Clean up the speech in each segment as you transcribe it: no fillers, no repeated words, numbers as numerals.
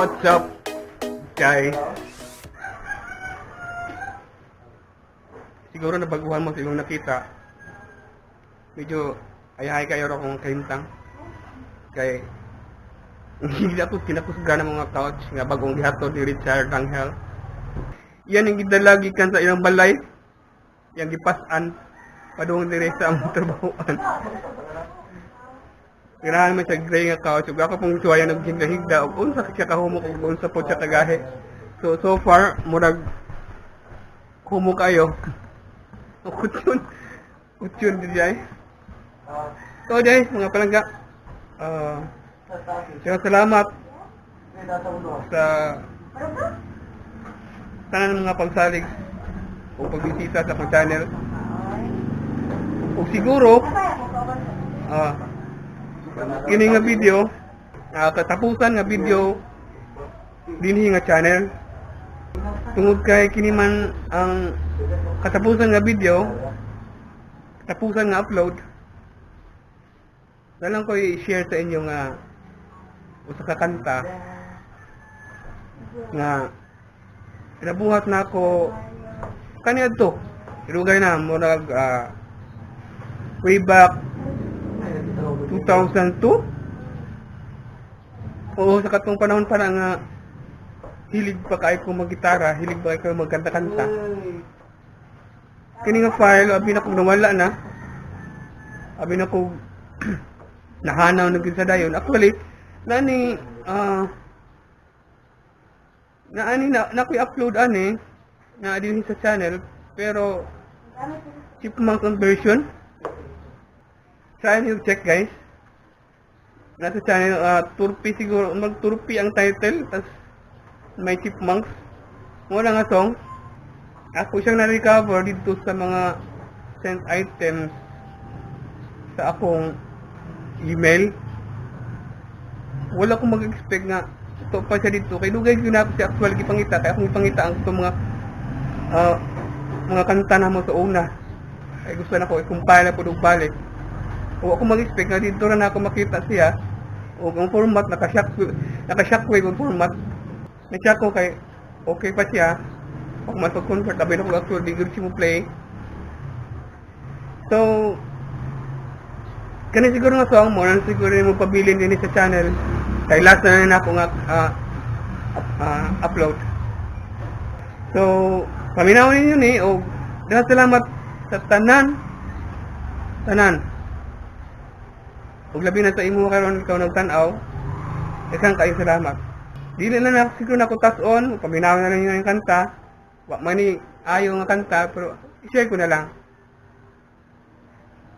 What's up, guys? Siguro nabaguhan mo sa iyong nakita. Medyo ayahay kayo akong kaintang. Kay hindi ako kinakusga ng mga couch nga bagong gihatod ni Richard Angel. Yan ang gidalagi kan sa ilang balay. Yang gipasan padung dire sa among trabahoan. Ganahan mo sa gray nga couch. Ug ako pong suwayan ng higda ug unsa siya kahumok ug unsa po siya kagahe. So far murag humok kayo. Kutyon di jay. So jay mga palangga. Salamat sa tanan mga pagsalig o pagbisita sa akong channel. O siguro kini nga video katapusan nga video dinhi nga channel tungod kay kini man ang katapusan nga video, katapusan nga upload. Dalang ko i-share sa inyo nga usa ka kanta nga pinabuhat na ako kaniadto irugay na murag way back 2002. Oo, sa katong panahon pa na nga hilig pa kayo kong mag-gitara, hilig pa kayo magkanta-kanta. Kini nga file, abi na kong nawala na. Abi na kong nahanaw na sa dayon. Actually, naani i-upload ani na din sa channel, pero chipmunk ang version. Try nyo check guys. Nasa channel turpi siguro, mag-turpi ang title, tas may chipmunks. Wala nga song. Ako siyang na-recover dito sa mga sent items sa akong email. Wala akong mag-expect nga ito pa siya dito. Kaya dugay ko na ako siya actual gipangita. Kaya akong ipangita ang ito mga kanta na mo sa una. Kaya gusto na ko i-compile na po balik. O ako mag-expect na dito na ako makita siya. O ang format, naka-shockwave ang format. Na-check ko kay okay pa siya. Pag matag-convert, abay na ko actually di mo play. So, kani siguro nga song mo, na siguro mo pabilin din sa channel. Kay last na ako nga upload. So, paminaw ninyo ni o daghang salamat sa tanan. Ug labi na sa imo karon ikaw nagtan-aw. Daghang kayo salamat. Dili na siguro na ko tas-on, paminaw na lang yung kanta. Wa man ni ayo nga kanta pero i-share ko na lang.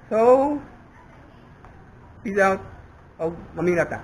So, peace out. O maminata.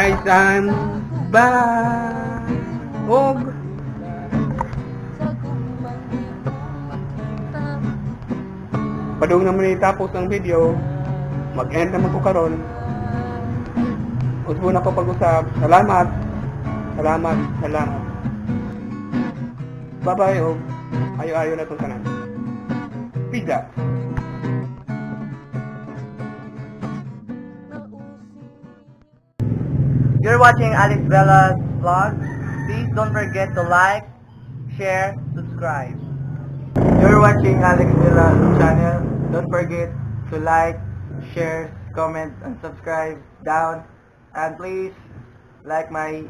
sa isang og padung naman itapos ang video, mag-end naman ko karon. Usbo na ko pag-usap. Salamat. Salamat. Salamat. Bye-bye og ayo-ayo na itong tanan. Pizza. You're watching Alex Bella's vlog. Please don't forget to like, share, subscribe. You're watching Alex Bella's channel. Don't forget to like, share, comment, and subscribe down. And please like my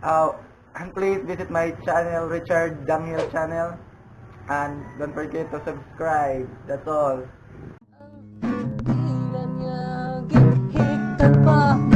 and please visit my channel, Richard Danghill channel. And don't forget to subscribe. That's all. Ang tila niya, gihigtan pa.